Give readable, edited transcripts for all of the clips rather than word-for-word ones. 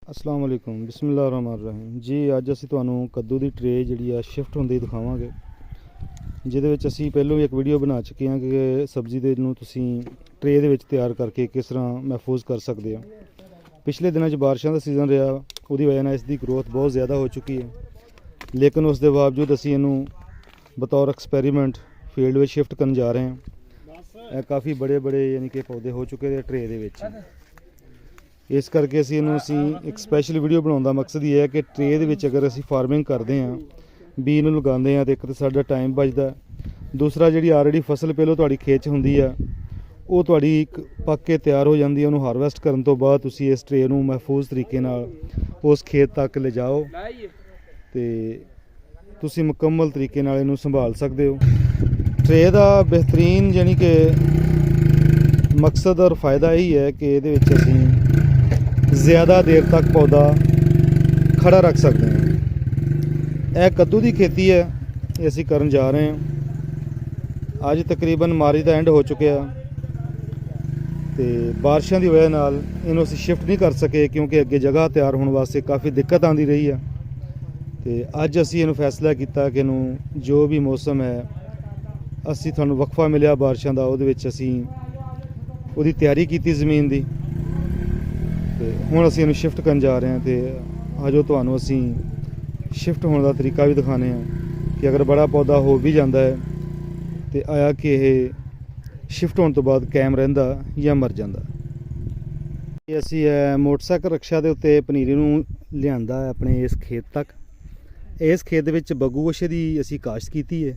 अस्सलाम वालेकुम बिस्मिल्लाहिर्रहमानिर्रहीम जी। अज असी तुहानू कद्दू की ट्रे जी शिफ्ट होंदी दिखावांगे, जिहदे विच असी पहलों भी एक वीडियो बना चुके हैं कि सब्जी दे नूं तुसीं ट्रे दे विच तैयार करके किस तरह महफूज कर सकते हो। पिछले दिनों बारिशों का सीजन रहा, उसकी वजह से इसकी ग्रोथ बहुत ज़्यादा हो चुकी है, लेकिन उसके बावजूद असी इनू बतौर एक्सपेरीमेंट फील्ड में शिफ्ट करन जा रहे हैं। काफ़ी बड़े बड़े यानी कि पौधे हो चुके हैं ट्रे दे विच। इस करके असी एक स्पैशल वीडियो बनाने का मकसद ये है कि ट्रे दे विच अगर असी फार्मिंग करते हैं, बी नूं लगाते हैं, तो एक तो साडा टाइम बचता, दूसरा जी ऑलरेडी फसल पहलों तुहाडी खेत च हुंदी है वो तुहाडी पक के तैयार हो जाती है। उन्होंने हारवैसट करने तो बाद तुसी इस ट्रे नूं महफूज तरीके नाल उस खेत तक ले जाओ तो तुसी मुकम्मल तरीके नाल इहनूं संभाल सकते हो। ट्रे का बेहतरीन यानी कि मकसद और फ़ायदा यही है कि ये असी ज़्यादा देर तक पौधा खड़ा रख सकते हैं। यह कद्दू की खेती है, ये असी करन जा रहे हैं। अज तकरीबन मार्च का एंड हो चुका, तो बारिशों की वजह नाल इन्हूं असी शिफ्ट नहीं कर सके, क्योंकि अगे जगह तैयार होने वास्ते काफ़ी दिक्कत आती रही है। तो अज असी इन्हूं फैसला किया कि इन्हूं जो भी मौसम है असी तुहानूं वक्फा मिलिया बारिशों का, उहदे विच असी उहदी तैयारी की ज़मीन की, तो हुण असीं इहनूं शिफ्ट करन जा रहे हैं। तो अजो तुहानूं असीं शिफ्ट होने का तरीका भी दिखाने हैं कि अगर बड़ा पौधा हो भी जाता है तो आया कि यह शिफ्ट होने तो बाद कायम रहिंदा या मर जाता। असीं मोटरसाइकिल रक्शा के उत्ते पनीरी नूं लिआंदा है अपने इस खेत तक। इस खेत दे विच बग्गू गोशे की असीं काश्त की है,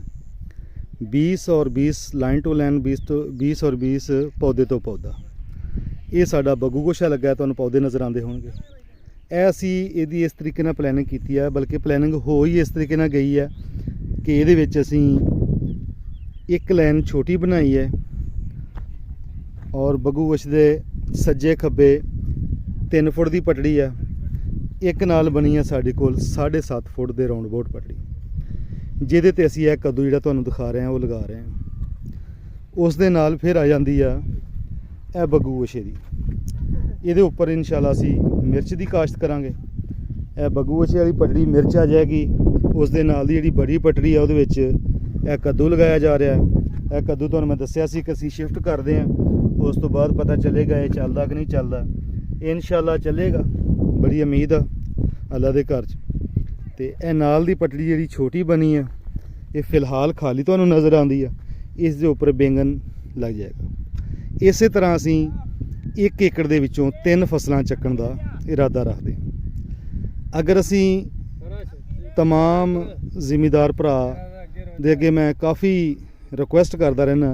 20 और 20 लाइन टू लाइन, 20 और 20 पौधे तो पौधा। ये साडा बग्गू गोशा लगा, तुहानूं पौधे नज़र आते होणगे। यह असी इहदी इस तरीके नाल प्लैनिंग की है, बल्कि प्लैनिंग हो ही इस तरीके नाल गई है कि इहदे विच असी एक लाइन छोटी बनाई है और बग्गू गोशे दे सज्जे खब्बे 3 फुट की पटड़ी है, एक नाल बनी है साडे कोल 7.5 फुट के राउंड बोट पटड़ी, जिहदे ते असी यह कद्दू जिहड़ा तुहानूं दिखा रहे हैं वो लगा रहे हैं। उस दे नाल फिर आ जाती है यह बग्गू गोशे की। ये उपर इंशाल्लाह असी मिर्च की काश्त करांगे। यह बग्गू गोशे वाली पटड़ी मिर्च आ जाएगी, उस दे नाल दी जिहड़ी बड़ी पटड़ी है उहदे विच यह कद्दू लगाया जा रहा है। यह कद्दू तुहानूं मैं दस्सिया सी कि असी शिफ्ट करते हैं, उस तो बाद पता चलेगा ये चलदा कि नहीं चलदा। इंशाल्लाह चलेगा, बड़ी उम्मीद है अल्लाह के घर च। ते यह नाल दी पटड़ी जिहड़ी छोटी बनी है ये फिलहाल खाली तुहानूं नज़र आती है, इस दे उपर बैंगन लग जाएगा। इस तरह असी 1 एकड़ दे विचों 3 फसलां चक्कण का इरादा रखते हैं। अगर असी तमाम जिमीदार भरा दे अगे मैं काफ़ी रिक्वेस्ट करता रहना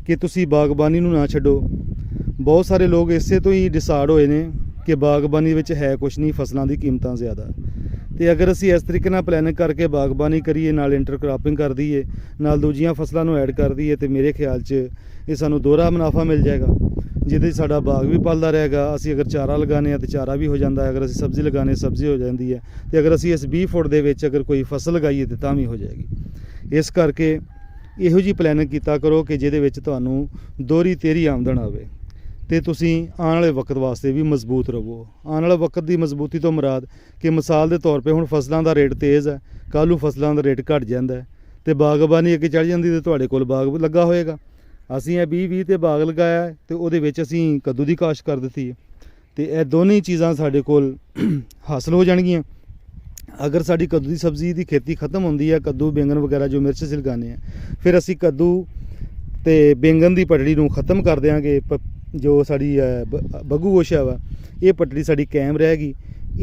कि तुसी बागबानी नूं ना छड्डो। बहुत सारे लोग इसे तो ही डिसाइड होए ने कि बागबानी विच है कुछ नहीं, फसलों की कीमतां ज़्यादा। तो अगर असी इस तरीके नाल प्लैनिंग करके बागबानी करिए, नाल इंटरक्रॉपिंग कर दईए, नाल दूजियां फसलों नूं ऐड कर दईए, तो मेरे ख्याल च ये सानूं दोहरा मुनाफा मिल जाएगा, जिहदे साडा बाग भी पलदा रहेगा। असी अगर चारा लगाने तो चारा भी हो जाता है, अगर असी सब्जी लगाने सब्जी हो जाती है, तो अगर असी इस 20 फुट दे विच अगर कोई फसल लगाईए तो तां भी हो जाएगी। इस करके इहो जी प्लैनिंग कीता करो कि जिहदे विच तुहानूं दोहरी तेहरी आमदन आवे, तो तुसीं आने वाले वक्त वास्ते भी मजबूत रहो। आने वाले वक्त की मजबूती तो मुराद कि मिसाल के तौर पर हुण फसलों का रेट तेज़ है, कल नूं फसलों का रेट घट जाता है, तो बागबानी अगे चढ़ जाती, तो तुहाडे कोल बाग लगा होएगा। असीं 20-20 ते बाग लगाया तो उहदे विच असीं कद्दू की काश्त कर दी, तो यह दोनों ही चीज़ां साडे कोल हासिल हो जाणगियां। अगर साडी कद्दू की सब्जी की खेती खत्म होंदी है, कद्दू बैंगन वगैरह जो मिर्च असीं लगाने हैं, फिर असीं कद्दू ते बैंगन की पटड़ी नूं खत्म कर देंगे। जो साड़ी बग्गू गोशा वा ये पटड़ी साड़ी कायम रहेगी।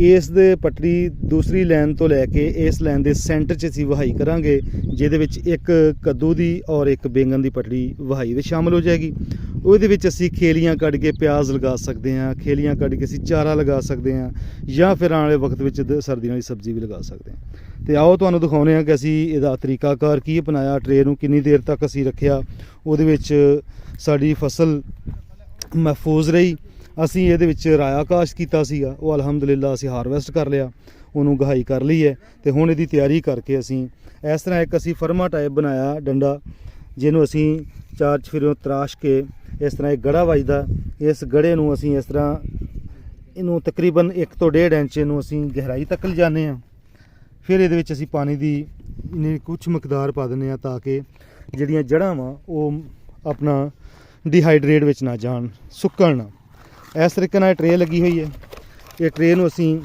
इस दे पटड़ी दूसरी लैन तो लैके इस लैन के सेंटर च असीं वहाई करांगे, जिहदे विच एक कद्दू की और एक बैंगन की पटड़ी वहाई में शामिल हो जाएगी। उहदे विच असीं खेलियां कढ़ के प्याज लगा सकते हैं, खेलियां कढ़ के असीं चारा लगा सकते हैं, या फिर आने वाले वक्त विच सर्दियों की सब्जी भी लगा सकते हैं। तो आओ तुहानूं दिखाउने आ कि असीं इहदा तरीकाकार की अपनाया, ट्रे नूं किन्नी देर तक असीं रखिया, उहदे विच साडी फसल महफूज रही। असी ये राया काश्त किया सीगा, वो अलहमदुलिल्लाह असी हारवैसट कर लिया, उन्होंने गहाई कर ली है। तो हुण इहदी तैयारी करके असी इस तरह एक असी फर्मा टाइप बनाया डंडा, जिन्हों असी 4 चफेरों तराश के इस तरह एक गड़ा वजदा, इस गड़े नूं असी इस तरह ਇਹਨੂੰ ਤਕਰੀਬਨ 1 ਤੋਂ 1.5 ਇੰਚ ਇਹਨੂੰ ਅਸੀਂ ਗਹਿਰਾਈ ਤੱਕ ਲਿਜਾਂਦੇ ਹਾਂ। ਫਿਰ ਇਹਦੇ ਵਿੱਚ ਅਸੀਂ ਪਾਣੀ ਦੀ ਕੁਝ ਮਕਦਾਰ ਪਾ ਦਿੰਦੇ ਹਾਂ ਤਾਂ ਕਿ ਜਿਹੜੀਆਂ ਜੜ੍ਹਾਂ ਵਾ ਉਹ ਆਪਣਾ ਡੀਹਾਈਡਰੇਟ ਵਿੱਚ ਨਾ ਜਾਣ, ਸੁੱਕਣ ਨਾ। ਇਸ ਤਰੀਕੇ ਨਾਲ ਟਰੇ ਲੱਗੀ ਹੋਈ ਹੈ। ਇਹ ਟਰੇ ਨੂੰ ਅਸੀਂ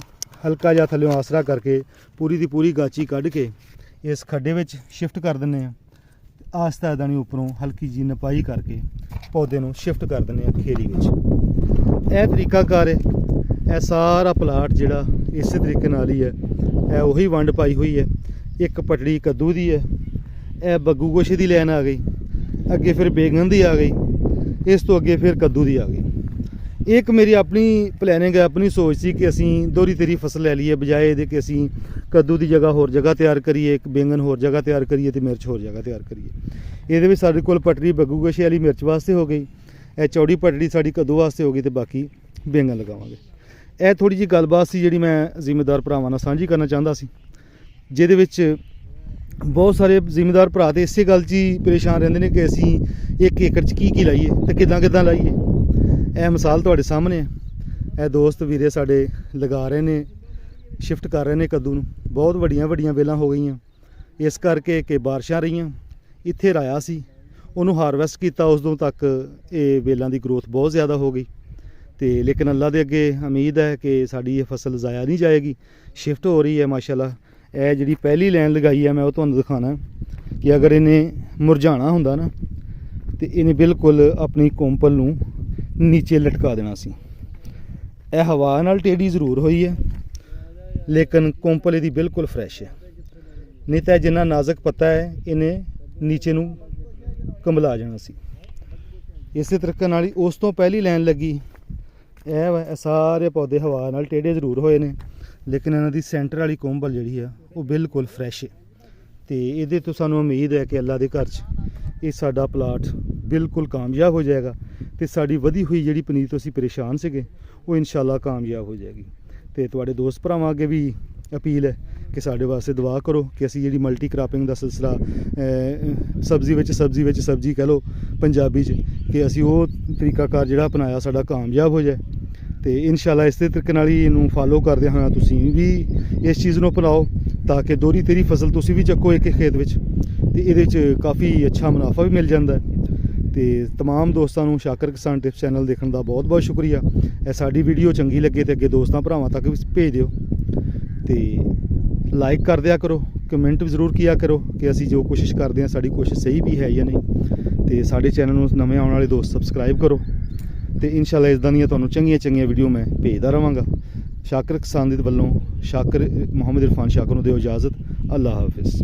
ਹਲਕਾ ਜਿਹਾ ਥੱਲਿਓਂ ਆਸਰਾ ਕਰਕੇ ਪੂਰੀ ਦੀ ਪੂਰੀ ਗਾਚੀ ਕੱਢ ਕੇ ਇਸ ਖੱਡੇ ਵਿੱਚ ਸ਼ਿਫਟ ਕਰ ਦਿੰਦੇ ਹਾਂ। ਆਸਤਾ ਦਾਣੀ ਉੱਪਰੋਂ ਹਲਕੀ ਜੀ ਨਪਾਈ ਕਰਕੇ ਪੌਦੇ ਨੂੰ ਸ਼ਿਫਟ ਕਰ ਦਿੰਦੇ ਹਾਂ ਖੇਰੀ ਵਿੱਚ। ਇਹ ਤਰੀਕਾਕਾਰ ਹੈ। ਇਹ ਸਾਰਾ ਪਲਾਟ ਜਿਹੜਾ ਇਸੇ ਤਰੀਕੇ ਨਾਲ ਹੀ ਹੈ। ਇਹ ਉਹੀ ਵੰਡ ਪਾਈ ਹੋਈ ਹੈ। ਇੱਕ ਪਟੜੀ ਕੱਦੂ ਦੀ ਹੈ, ਇਹ ਬੱਗੂ ਗੋਸ਼ੇ ਦੀ ਲਾਈਨ ਆ ਗਈ, ਅੱਗੇ ਫਿਰ ਬੈਂਗਣ ਦੀ ਆ ਗਈ, ਇਸ ਤੋਂ ਅੱਗੇ ਫਿਰ ਕੱਦੂ ਦੀ ਆ ਗਈ। ਇੱਕ ਮੇਰੀ ਆਪਣੀ ਪਲੈਨਿੰਗ ਹੈ, ਆਪਣੀ ਸੋਚ ਸੀ ਕਿ ਅਸੀਂ ਦੋਹਰੀ ਤੇਰੀ ਫਸਲ ਲੈ ਲਈਏ, ਬਜਾਏ ਇਹਦੇ ਕਿ ਅਸੀਂ ਕੱਦੂ ਦੀ ਜਗ੍ਹਾ ਹੋਰ ਜਗ੍ਹਾ ਤਿਆਰ ਕਰੀਏ, ਇੱਕ ਬੈਂਗਣ ਹੋਰ ਜਗ੍ਹਾ ਤਿਆਰ ਕਰੀਏ ਅਤੇ ਮਿਰਚ ਹੋਰ ਜਗ੍ਹਾ ਤਿਆਰ ਕਰੀਏ। ਇਹਦੇ ਵਿੱਚ ਸਾਡੇ ਕੋਲ ਪਟੜੀ ਬੱਗੂ ਗੋਸ਼ੇ ਵਾਲੀ ਮਿਰਚ ਵਾਸਤੇ ਹੋ ਗਈ, ਇਹ ਚੌੜੀ ਪਟੜੀ ਸਾਡੀ ਕੱਦੂ ਵਾਸਤੇ ਹੋ ਗਈ ਅਤੇ ਬਾਕੀ ਬੈਂਗਣ ਲਗਾਵਾਂਗੇ। ਇਹ ਥੋੜ੍ਹੀ ਜਿਹੀ ਗੱਲਬਾਤ ਸੀ ਜਿਹੜੀ ਮੈਂ ਜ਼ਿਮੀਂਦਾਰ ਭਰਾਵਾਂ ਨਾਲ ਸਾਂਝੀ ਕਰਨਾ ਚਾਹੁੰਦਾ ਸੀ, ਜਿਹਦੇ ਵਿੱਚ ਬਹੁਤ ਸਾਰੇ ਜ਼ਿਮੀਂਦਾਰ ਭਰਾ ਤਾਂ ਇਸੇ ਗੱਲ 'ਚ ਹੀ ਪਰੇਸ਼ਾਨ ਰਹਿੰਦੇ ਨੇ ਕਿ ਅਸੀਂ 1 ਏਕੜ 'ਚ ਕੀ ਲਾਈਏ ਅਤੇ ਕਿੱਦਾਂ ਲਾਈਏ। ਇਹ ਮਿਸਾਲ ਤੁਹਾਡੇ ਸਾਹਮਣੇ ਹੈ। ਇਹ ਦੋਸਤ ਵੀਰੇ ਸਾਡੇ ਲਗਾ ਰਹੇ ਨੇ, ਸ਼ਿਫਟ ਕਰ ਰਹੇ ਨੇ ਕੱਦੂ ਨੂੰ। ਬਹੁਤ ਵੱਡੀਆਂ ਵੇਲਾਂ ਹੋ ਗਈਆਂ ਇਸ ਕਰਕੇ ਕਿ ਬਾਰਿਸ਼ਾਂ ਰਹੀਆਂ। ਇੱਥੇ ਰਾਇਆ ਸੀ, ਉਹਨੂੰ ਹਾਰਵੈਸਟ ਕੀਤਾ, ਉਦੋਂ ਤੱਕ ਇਹ ਵੇਲਾਂ ਦੀ ਗਰੋਥ ਬਹੁਤ ਜ਼ਿਆਦਾ ਹੋ ਗਈ। ਅਤੇ ਲੇਕਿਨ ਅੱਲਾ ਦੇ ਅੱਗੇ ਉਮੀਦ ਹੈ ਕਿ ਸਾਡੀ ਇਹ ਫਸਲ ਜ਼ਾਇਆ ਨਹੀਂ ਜਾਏਗੀ, ਸ਼ਿਫਟ ਹੋ ਰਹੀ ਹੈ ਮਾਸ਼ਾਅੱਲਾ। ਇਹ ਜਿਹੜੀ ਪਹਿਲੀ ਲਾਈਨ ਲਗਾਈ ਹੈ ਮੈਂ ਉਹ ਤੁਹਾਨੂੰ ਦਿਖਾਉਣਾ ਕਿ ਅਗਰ ਇਹਨੇ ਮੁਰਝਾਣਾ ਹੁੰਦਾ ਨਾ ਅਤੇ ਇਹਨੇ ਬਿਲਕੁਲ ਆਪਣੀ ਕੋਂਪਲ ਨੂੰ ਨੀਚੇ ਲਟਕਾ ਦੇਣਾ ਸੀ। ਇਹ ਹਵਾ ਨਾਲ ਟੇਢੀ ਜ਼ਰੂਰ ਹੋਈ ਹੈ ਲੇਕਿਨ ਕੋਂਪਲ ਇਹਦੀ ਬਿਲਕੁਲ ਫਰੈਸ਼ ਹੈ, ਨਹੀਂ ਤਾਂ ਜਿੰਨਾ ਨਾਜ਼ੁਕ ਪੱਤਾ ਹੈ ਇਹਨੇ ਨੀਚੇ ਨੂੰ ਕੰਬਲਾ ਜਾਣਾ ਸੀ। ਇਸੇ ਤਰੀਕੇ ਨਾਲ ਹੀ ਉਸ ਤੋਂ ਪਹਿਲੀ ਲਾਈਨ ਲੱਗੀ। ਇਹ ਸਾਰੇ ਪੌਦੇ ਹਵਾ ਨਾਲ ਟੇਢੇ ਜ਼ਰੂਰ ਹੋਏ ਨੇ ਲੇਕਿਨ ਇਹਨਾਂ ਦੀ ਸੈਂਟਰ ਵਾਲੀ ਕੋਂਬਲ ਜਿਹੜੀ ਆ ਉਹ ਬਿਲਕੁਲ ਫਰੈਸ਼ ਹੈ। ਅਤੇ ਇਹਦੇ ਤੋਂ ਸਾਨੂੰ ਉਮੀਦ ਹੈ ਕਿ ਅੱਲਾ ਦੇ ਘਰ 'ਚ ਇਹ ਸਾਡਾ ਪਲਾਟ ਬਿਲਕੁਲ ਕਾਮਯਾਬ ਹੋ ਜਾਏਗਾ ਅਤੇ ਸਾਡੀ ਵਧੀ ਹੋਈ ਜਿਹੜੀ ਪਨੀਰ ਤੋਂ ਅਸੀਂ ਪਰੇਸ਼ਾਨ ਸੀਗੇ ਉਹ ਇਨਸ਼ਾਅੱਲਾ ਕਾਮਯਾਬ ਹੋ ਜਾਏਗੀ। ਅਤੇ ਤੁਹਾਡੇ ਦੋਸਤ ਭਰਾਵਾਂ ਅੱਗੇ ਵੀ ਅਪੀਲ ਹੈ ਕਿ ਸਾਡੇ ਵਾਸਤੇ ਦੁਆ ਕਰੋ ਕਿ ਅਸੀਂ ਜਿਹੜੀ ਮਲਟੀ ਕ੍ਰਾਪਿੰਗ ਦਾ ਸਿਲਸਿਲਾ ਸਬਜ਼ੀ ਵਿੱਚ ਸਬਜ਼ੀ ਕਹਿ ਲਓ ਪੰਜਾਬੀ 'ਚ, ਕਿ ਅਸੀਂ ਉਹ ਤਰੀਕਾਕਾਰ ਜਿਹੜਾ ਅਪਣਾਇਆ ਸਾਡਾ ਕਾਮਯਾਬ ਹੋ ਜਾਏ। ਅਤੇ ਇਨਸ਼ਾਅੱਲਾ ਇਸੇ ਤਰੀਕੇ ਨਾਲ ਹੀ ਇਹਨੂੰ ਫਾਲੋ ਕਰਦਿਆਂ ਹੋਇਆ ਤੁਸੀਂ ਵੀ ਇਸ ਚੀਜ਼ ਨੂੰ ਅਪਣਾਓ ਤਾਂ ਕਿ ਦੋਹਰੀ ਤੇਰੀ ਫਸਲ ਤੁਸੀਂ ਵੀ ਚੱਕੋ ਇੱਕ ਖੇਤ ਵਿੱਚ ਅਤੇ ਇਹਦੇ 'ਚ ਕਾਫੀ ਅੱਛਾ ਮੁਨਾਫਾ ਵੀ ਮਿਲ ਜਾਂਦਾ। ਅਤੇ ਤਮਾਮ ਦੋਸਤਾਂ ਨੂੰ ਸ਼ਾਕਰ ਕਿਸਾਨ ਟਿਪਸ ਚੈਨਲ ਦੇਖਣ ਦਾ ਬਹੁਤ ਸ਼ੁਕਰੀਆ। ਇਹ ਸਾਡੀ ਵੀਡੀਓ ਚੰਗੀ ਲੱਗੇ ਤਾਂ ਅੱਗੇ ਦੋਸਤਾਂ ਭਰਾਵਾਂ ਤੱਕ ਵੀ ਭੇਜ ਦਿਓ ਅਤੇ ਲਾਈਕ ਕਰ ਦਿਆ ਕਰੋ, ਕਮੈਂਟ ਵੀ ਜ਼ਰੂਰ ਕੀਆ ਕਰੋ ਕਿ ਅਸੀਂ ਜੋ ਕੋਸ਼ਿਸ਼ ਕਰਦੇ ਹਾਂ ਸਾਡੀ ਕੋਸ਼ਿਸ਼ ਸਹੀ ਵੀ ਹੈ ਜਾਂ ਨਹੀਂ। ਅਤੇ ਸਾਡੇ ਚੈਨਲ ਨੂੰ ਨਵੇਂ ਆਉਣ ਵਾਲੇ ਦੋਸਤ ਸਬਸਕ੍ਰਾਈਬ ਕਰੋ ਅਤੇ ਇਨਸ਼ਾਅੱਲਾ ਇੱਦਾਂ ਦੀਆਂ ਤੁਹਾਨੂੰ ਚੰਗੀਆਂ ਵੀਡੀਓ ਮੈਂ ਭੇਜਦਾ ਰਹਾਂਗਾ। ਸ਼ਾਕਰ ਕਿਸਾਨ ਦੇ ਵੱਲੋਂ ਸ਼ਾਕਰ ਮੁਹੰਮਦ ਇਰਫਾਨ ਸ਼ਾਕਰ ਨੂੰ ਦਿਓ ਇਜਾਜ਼ਤ। ਅੱਲਾ ਹਾਫਿਜ਼।